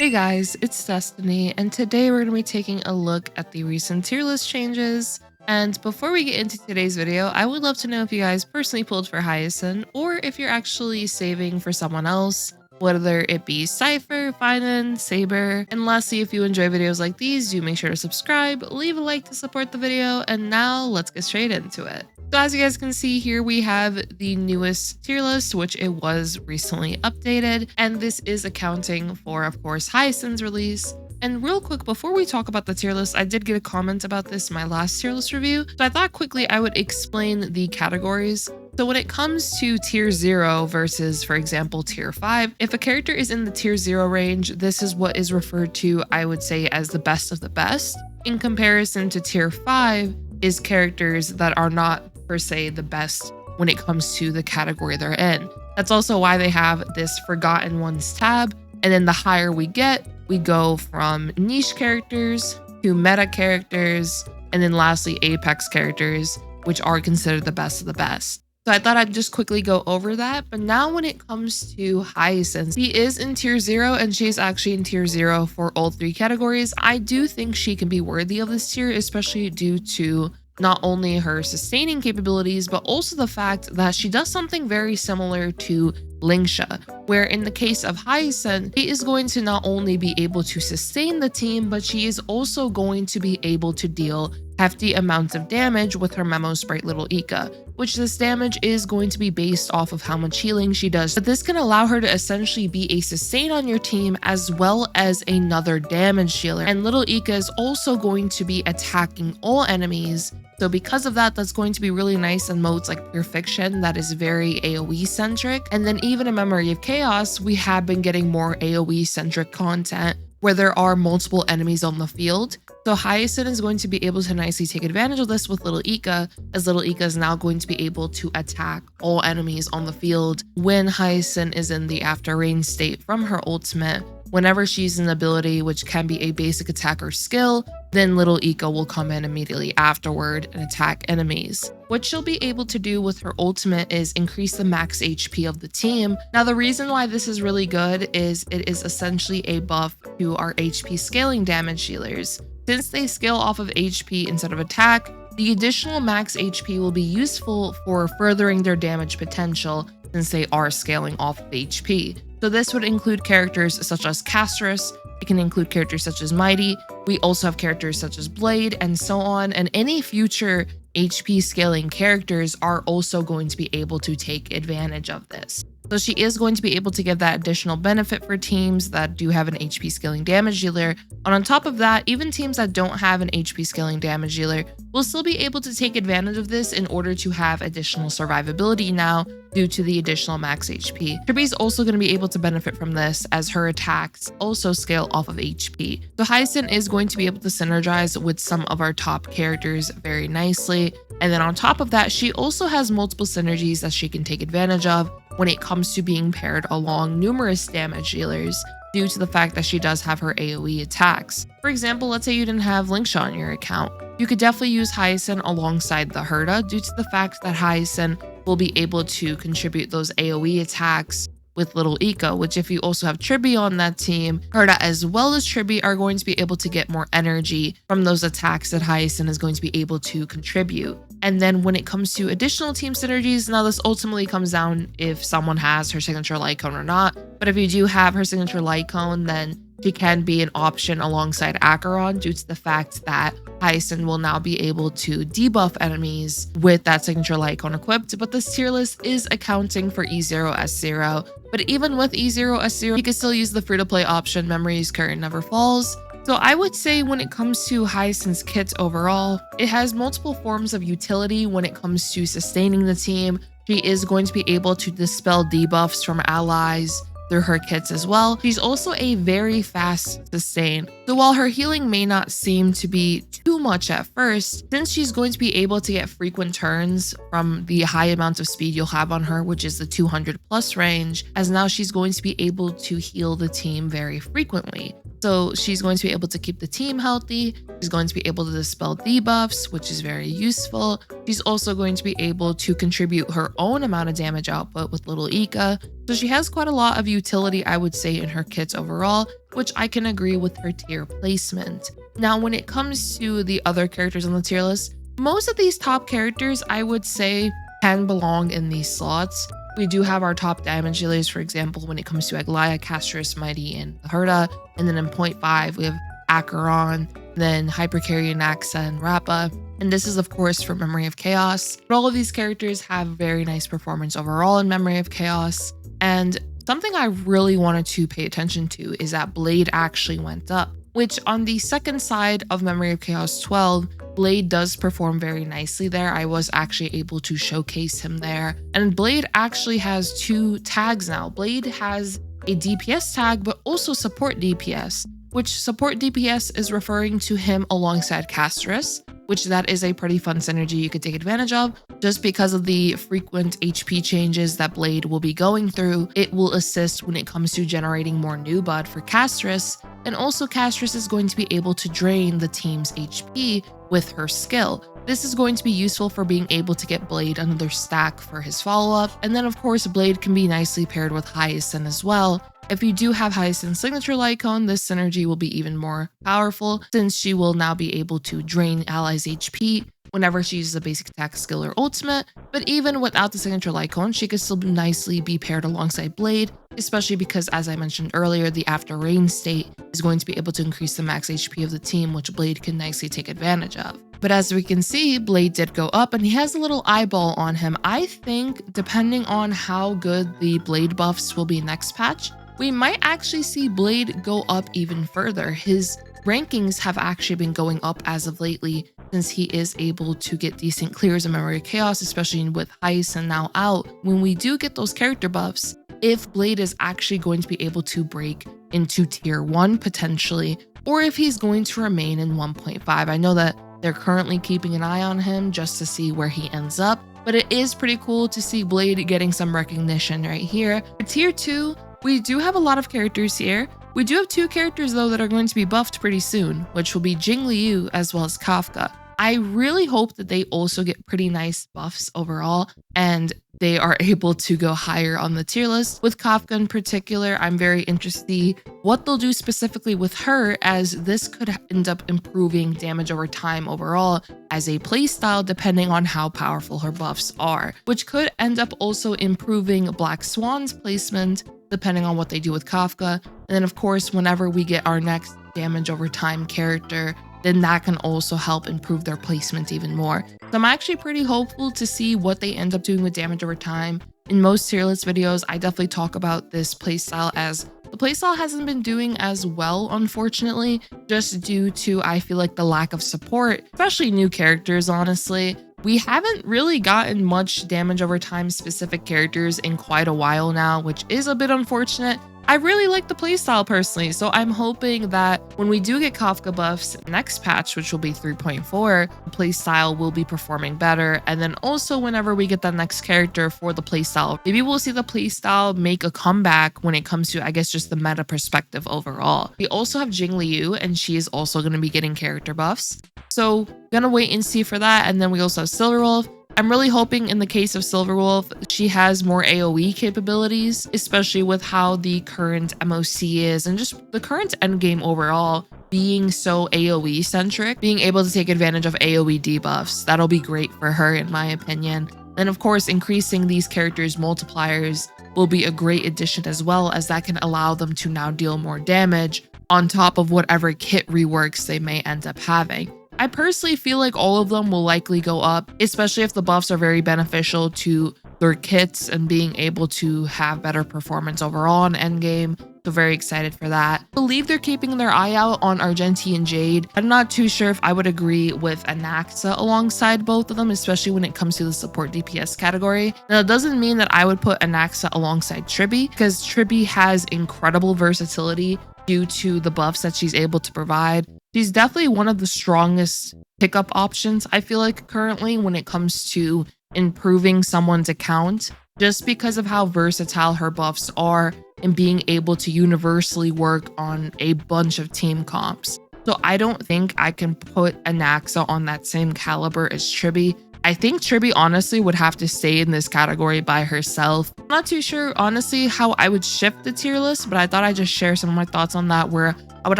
Hey guys, it's Destiny, and today we're going to be taking a look at the recent tier list changes. And before we get into today's video, I would love to know if you guys personally pulled for Hyacine, or if you're actually saving for someone else, whether it be Cipher, Phainon, Saber. And lastly, if you enjoy videos like these, do make sure to subscribe, leave a like to support the video, and now let's get straight into it. So as you guys can see here, we have the newest tier list, which it was recently updated. And this is accounting for, of course, Hyacine's release. And real quick, before we talk about the tier list, I did get a comment about this in my last tier list review. So I thought quickly I would explain the categories. So when it comes to tier 0 versus, for example, tier 5, if a character is in the tier 0 range, this is what is referred to, I would say, as the best of the best. In comparison to tier 5 is characters that are not per se the best when it comes to the category they're in. That's also why they have this Forgotten Ones tab. And then the higher we get, we go from niche characters to meta characters, and then lastly apex characters, which are considered the best of the best. So I thought I'd just quickly go over that. But now when it comes to Hyacine, she is in tier 0 and she's actually in tier 0 for all three categories. I do think she can be worthy of this tier, especially due to not only her sustaining capabilities, but also the fact that she does something very similar to Lingsha, where in the case of Hyacine, she is going to not only be able to sustain the team, but she is also going to be able to deal hefty amounts of damage with her Memo Sprite Little Ika, which this damage is going to be based off of how much healing she does. But this can allow her to essentially be a sustain on your team as well as another damage dealer. And Little Ika is also going to be attacking all enemies. So because of that, that's going to be really nice in modes like Pure Fiction that is very AoE centric. And then even in Memory of Chaos, we have been getting more AoE centric content where there are multiple enemies on the field. So Hyacine is going to be able to nicely take advantage of this with Little Ika, as Little Ika is now going to be able to attack all enemies on the field when Hyacine is in the after rain state from her ultimate. Whenever she's an ability, which can be a basic attack or skill, then Little Ika will come in immediately afterward and attack enemies. What she'll be able to do with her ultimate is increase the max HP of the team. Now, the reason why this is really good is it is essentially a buff to our HP scaling damage dealers. Since they scale off of HP instead of attack, the additional max HP will be useful for furthering their damage potential since they are scaling off of HP. So this would include characters such as Castrus, it can include characters such as Mighty, we also have characters such as Blade and so on, and any future HP scaling characters are also going to be able to take advantage of this. So she is going to be able to give that additional benefit for teams that do have an HP scaling damage dealer. And on top of that, even teams that don't have an HP scaling damage dealer will still be able to take advantage of this in order to have additional survivability now due to the additional max HP. Kirby is also going to be able to benefit from this as her attacks also scale off of HP. So Hyacine is going to be able to synergize with some of our top characters very nicely. And then on top of that, she also has multiple synergies that she can take advantage of when it comes to being paired along numerous damage dealers due to the fact that she does have her AoE attacks. For example, let's say you didn't have Lingsha on your account. You could definitely use Hyacine alongside the Herda due to the fact that Hyacine will be able to contribute those AoE attacks with Little Ika, which if you also have Tribi on that team, Herda as well as Tribi are going to be able to get more energy from those attacks that Hyacine is going to be able to contribute. And then when it comes to additional team synergies, now this ultimately comes down if someone has her signature light cone or not. But if you do have her signature light cone, then she can be an option alongside Acheron due to the fact that Hyacine will now be able to debuff enemies with that signature light cone equipped. But this tier list is accounting for E0 S0. But even with E0 S0, you can still use the free-to-play option Memory's Curtain Never Falls. So I would say when it comes to Hyacine's kit overall, it has multiple forms of utility when it comes to sustaining the team. She is going to be able to dispel debuffs from allies through her kits as well. She's also a very fast sustain. So while her healing may not seem to be too much at first, since she's going to be able to get frequent turns from the high amount of speed you'll have on her, which is the 200 plus range, as now she's going to be able to heal the team very frequently. So she's going to be able to keep the team healthy. She's going to be able to dispel debuffs, which is very useful. She's also going to be able to contribute her own amount of damage output with Little Ika. So she has quite a lot of utility, I would say, in her kits overall, which I can agree with her tier placement. Now, when it comes to the other characters on the tier list, most of these top characters, I would say, can belong in these slots. We do have our top damage dealers, for example, when it comes to Aglaya, Castris, Mighty, and Herta. And then in 0.5, we have Acheron, then Hypercarrier, Naxa, and Rappa. And this is, of course, for Memory of Chaos. But all of these characters have very nice performance overall in Memory of Chaos. And something I really wanted to pay attention to is that Blade actually went up, which on the second side of Memory of Chaos 12, Blade does perform very nicely there. I was actually able to showcase him there. And Blade actually has 2 tags now. Blade has a DPS tag, but also support DPS, which support DPS is referring to him alongside Castris, which that is a pretty fun synergy you could take advantage of. Just because of the frequent HP changes that Blade will be going through, it will assist when it comes to generating more new bud for Castris. And also Castris is going to be able to drain the team's HP with her skill. This is going to be useful for being able to get Blade another stack for his follow-up. And then of course, Blade can be nicely paired with Hyacine as well. If you do have Hyacine's signature light cone, this synergy will be even more powerful since she will now be able to drain allies' HP whenever she uses a basic attack, skill, or ultimate. But even without the signature light cone, she could still nicely be paired alongside Blade, especially because, as I mentioned earlier, the after rain state is going to be able to increase the max HP of the team, which Blade can nicely take advantage of. But as we can see, Blade did go up and he has a little eyeball on him. I think depending on how good the Blade buffs will be next patch, we might actually see Blade go up even further. His rankings have actually been going up as of lately since he is able to get decent clears in Memory of Chaos, especially with Hyacine now out. When we do get those character buffs, if Blade is actually going to be able to break into tier 1 potentially, or if he's going to remain in 1.5. I know that they're currently keeping an eye on him just to see where he ends up, but it is pretty cool to see Blade getting some recognition right here. For tier 2, we do have a lot of characters here. We do have 2 characters though that are going to be buffed pretty soon, which will be Jing Liu as well as Kafka. I really hope that they also get pretty nice buffs overall and they are able to go higher on the tier list. With Kafka in particular, I'm very interested to see what they'll do specifically with her, as this could end up improving damage over time overall as a playstyle depending on how powerful her buffs are, which could end up also improving Black Swan's placement depending on what they do with Kafka. And then of course, whenever we get our next damage over time character, then that can also help improve their placement even more. So I'm actually pretty hopeful to see what they end up doing with damage over time. In most tier list videos, I definitely talk about this playstyle, as the playstyle hasn't been doing as well, unfortunately, just due to, I feel like, the lack of support, especially new characters, honestly. We haven't really gotten much damage over time specific characters in quite a while now, which is a bit unfortunate. I really like the playstyle personally, so I'm hoping that when we do get Kafka buffs next patch, which will be 3.4, the playstyle will be performing better. And then also whenever we get that next character for the playstyle, maybe we'll see the playstyle make a comeback when it comes to, I guess, just the meta perspective overall. We also have Jing Liu, and she is also going to be getting character buffs. So gonna wait and see for that. And then we also have Silverwolf. I'm really hoping in the case of Silverwolf, she has more AoE capabilities, especially with how the current MOC is and just the current endgame overall being so AoE centric, being able to take advantage of AoE debuffs. That'll be great for her in my opinion. And of course, increasing these characters' multipliers will be a great addition as well, as that can allow them to now deal more damage on top of whatever kit reworks they may end up having. I personally feel like all of them will likely go up, especially if the buffs are very beneficial to their kits and being able to have better performance overall in endgame. So very excited for that. I believe they're keeping their eye out on Argenti and Jade. I'm not too sure if I would agree with Anaxa alongside both of them, especially when it comes to the support DPS category. Now, it doesn't mean that I would put Anaxa alongside Tribby, because Tribby has incredible versatility due to the buffs that she's able to provide. She's definitely one of the strongest pickup options, I feel like, currently when it comes to improving someone's account, just because of how versatile her buffs are in being able to universally work on a bunch of team comps. So I don't think I can put Anaxa on that same caliber as Tribi. I think Tribi honestly would have to stay in this category by herself. I'm not too sure honestly how I would shift the tier list, but I thought I'd just share some of my thoughts on that, where I would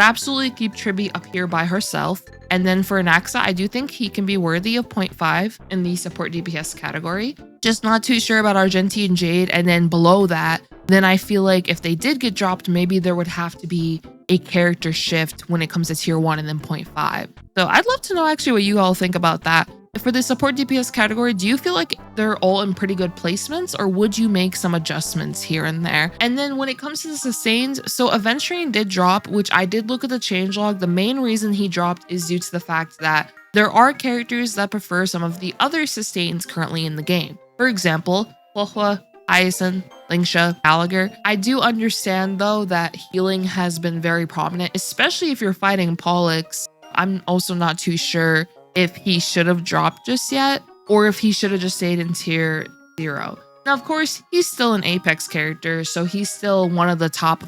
absolutely keep Tribi up here by herself. And then for Anaxa, I do think he can be worthy of 0.5 in the support DPS category. Just not too sure about Argenti and Jade. And then below that, then I feel like if they did get dropped, maybe there would have to be a character shift when it comes to tier 1 and then 0.5. So I'd love to know actually what you all think about that. For the support DPS category, do you feel like they're all in pretty good placements, or would you make some adjustments here and there? And then when it comes to the sustains, so Aventurine did drop, which I did look at the changelog. The main reason he dropped is due to the fact that there are characters that prefer some of the other sustains currently in the game. For example, Huohua, Hyacine, Lingsha, Gallagher. I do understand though that healing has been very prominent, especially if you're fighting Pollux. I'm also not too sure if he should have dropped just yet, or if he should have just stayed in tier 0. Now, of course, he's still an Apex character, so he's still one of the top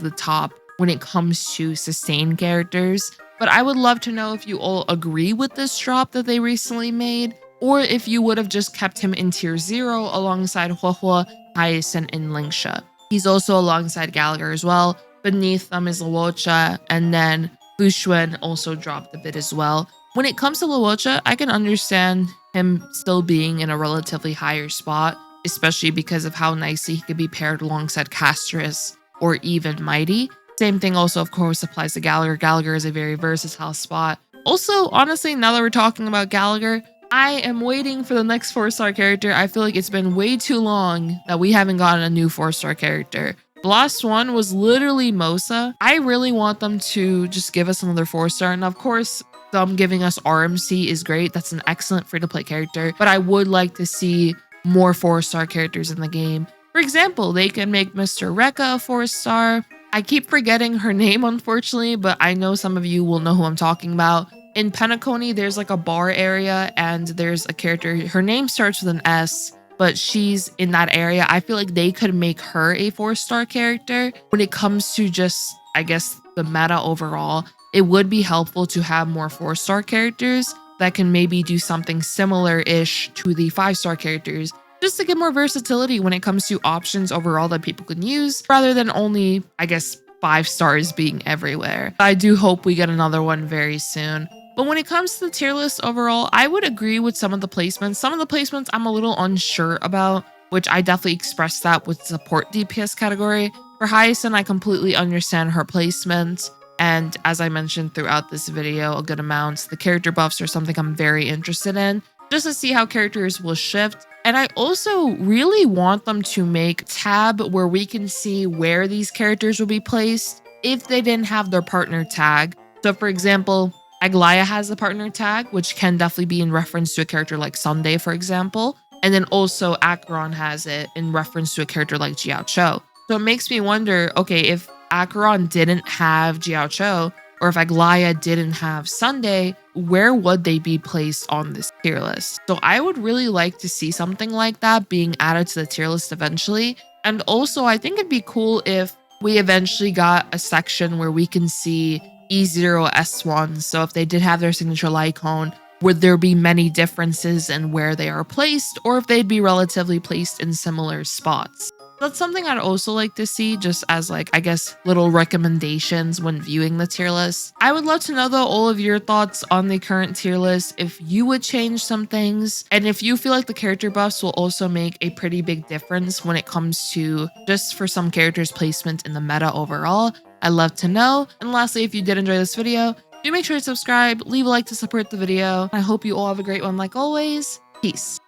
when it comes to sustain characters. But I would love to know if you all agree with this drop that they recently made, or if you would have just kept him in tier 0 alongside Huohua, Hyacine, and Lingsha. He's also alongside Gallagher as well. Beneath them is Luocha, and then Fuxuan also dropped a bit as well. When it comes to Luocha, I can understand him still being in a relatively higher spot, especially because of how nicely he could be paired alongside Castris or even Mighty. Same thing also, of course, applies to Gallagher. Gallagher is a very versatile spot. Also, honestly, now that we're talking about Gallagher, I am waiting for the next 4-star character. I feel like it's been way too long that we haven't gotten a new 4-star character. The last one was literally Mosa. I really want them to just give us another 4-star. And of course, them giving us RMC is great. That's an excellent free-to-play character. But I would like to see more 4-star characters in the game. For example, they can make Mr. Rekka a 4-star. I keep forgetting her name, unfortunately, but I know some of you will know who I'm talking about. In Penacony, there's like a bar area, and there's a character. Her name starts with an S, but she's in that area. I feel like they could make her a 4-star character. When it comes to just, I guess, the meta overall, it would be helpful to have more 4-star characters that can maybe do something similar-ish to the 5-star characters, just to get more versatility when it comes to options overall that people can use, rather than only, I guess, 5 stars being everywhere. I do hope we get another one very soon. But when it comes to the tier list overall, I would agree with some of the placements. Some of the placements I'm a little unsure about, which I definitely expressed that with support DPS category. For Hyacine, I completely understand her placement. And as I mentioned throughout this video, a good amount, the character buffs are something I'm very interested in, just to see how characters will shift. And I also really want them to make a tab where we can see where these characters will be placed if they didn't have their partner tag. So for example, Aglaya has the partner tag, which can definitely be in reference to a character like Sunday, for example. And then also Acheron has it in reference to a character like Jiao Cho. So it makes me wonder, okay, if Acheron didn't have Jiao Cho, or if Aglaya didn't have Sunday, where would they be placed on this tier list? So I would really like to see something like that being added to the tier list eventually. And also, I think it'd be cool if we eventually got a section where we can see E0 S1. So if they did have their signature Lycone, would there be many differences in where they are placed, or if they'd be relatively placed in similar spots? That's something I'd also like to see, just as like, I guess, little recommendations when viewing the tier list. I would love to know though all of your thoughts on the current tier list, if you would change some things, and if you feel like the character buffs will also make a pretty big difference when it comes to just for some characters' placement in the meta overall. I'd love to know. And lastly, if you did enjoy this video, do make sure to subscribe, leave a like to support the video. I hope you all have a great one like always. Peace.